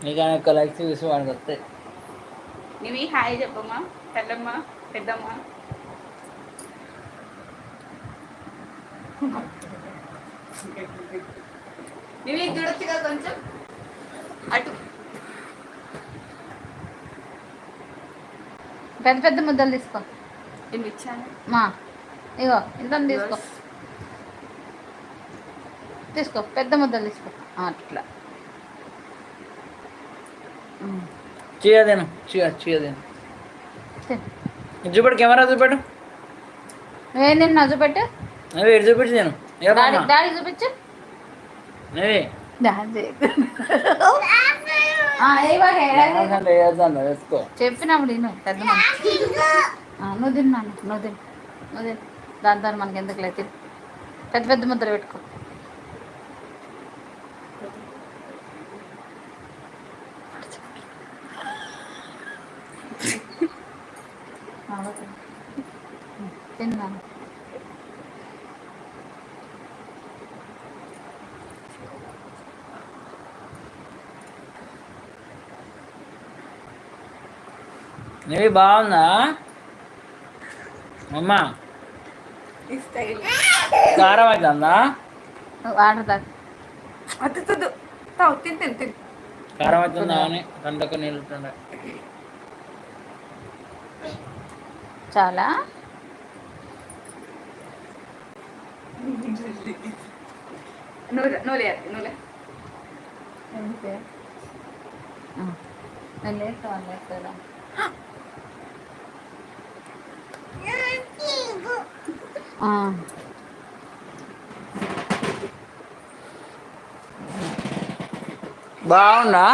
నీకు యొక్క లైక్స్ చూసి వాడికి వస్తాయి. నువ్వు హాయ్ చెప్పమ్మా, పెద్దమ్మ పెద్దమ్మ. నువ్వు చూడొచ్చుగా కొంచెం అటు. పెద్ద పెద్ద ముద్దలు తీసుకో. నేను ఇచ్చాను మా ఇగో ఇంత తీసుకో, తీసుకో పెద్ద ముద్దలు తీసుకో. అట్లా చేయదేను చేయదేను. చూపెట్టు, కెమెరా చూపెట్టు. నువ్వేం తిన్నా చూపెట్టు. అవి ఎటు చూపించి నేను డాడీ చూపించు. వేసుకో చెప్పినప్పుడు నువ్వు పెద్ద నువ్వు తిన్నాను, నువ్వు తిను దాని మనకి ఎందుకు లేదు. పెద్ద పెద్ద ముద్దలు పెట్టుకో. తిన్నాను. నీవి బాగుందా అమ్మ? కారం అవుతుందా? వాటర్ తాగు. అత్తుతుంది తావు, తిని తిని. కారం అవుతుందా అని కంటకు నీళ్ళుతుండే. చాలా నూనె నూనె నేను లేస్తాను లేస్తాను. బాగుందా?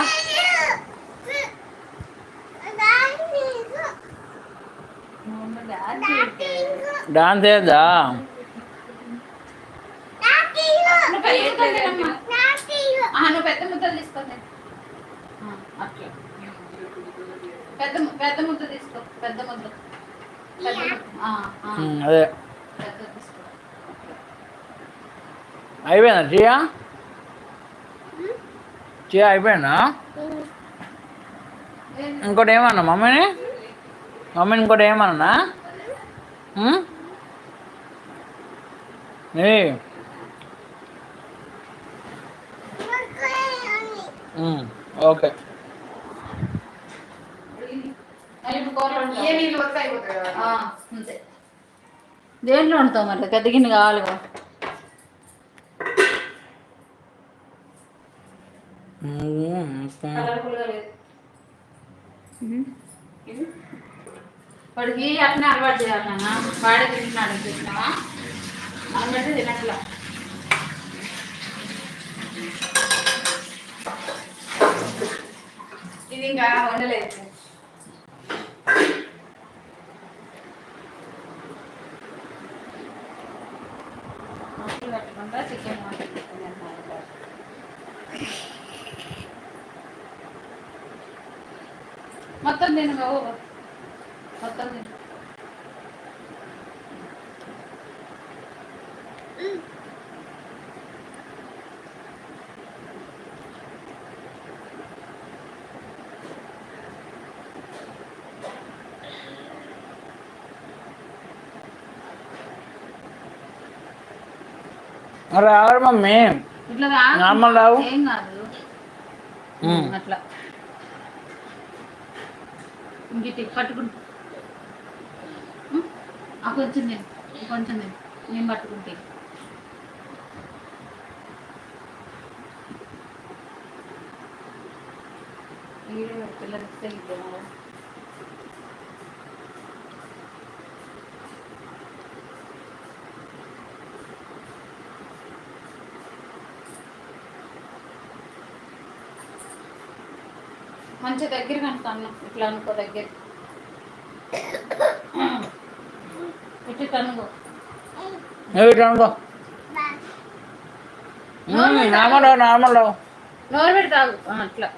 డాన్స్ చేద్దా? నువ్వు పెద్ద ముద్దలు తీసుకో. అట్లా పెద్ద పెద్ద ముద్ద తీసుకో. పెద్ద ముద్ద అదే అయిపోయిందా? చియా అయిపోయిందా? ఇంకోటి ఏమన్నా మమ్మీని ఇంకోటి ఏమన్నా? ఓకే. దేంట్లో ఉంటావు మరి? పెద్ద గిన్నె కావాలి. వాడికి అట్నే అలవాటు చేయాలి నాన్న. వాడే తింటున్నాడు చూసినావా? అన్నట్టు తినట్లా. ఇది ఇంకా వండలేదు. పెట్టకుండా చికెన్ మొత్తం తిను, మొత్తం తిను. రావాలి మమ్మీ, ఇట్లా నార్మల్ రావు. ఏం కాదు అట్లా. ఇంకటి పట్టుకుంటా కొంచెం నేను పట్టుకుంటే. పిల్లలు ఇస్తే మంచిగా దగ్గర కనుక ఇట్లా అనుకో. దగ్గర ఇటు అనుకో. నార్మల్ నోరు పెడతావు అట్లా.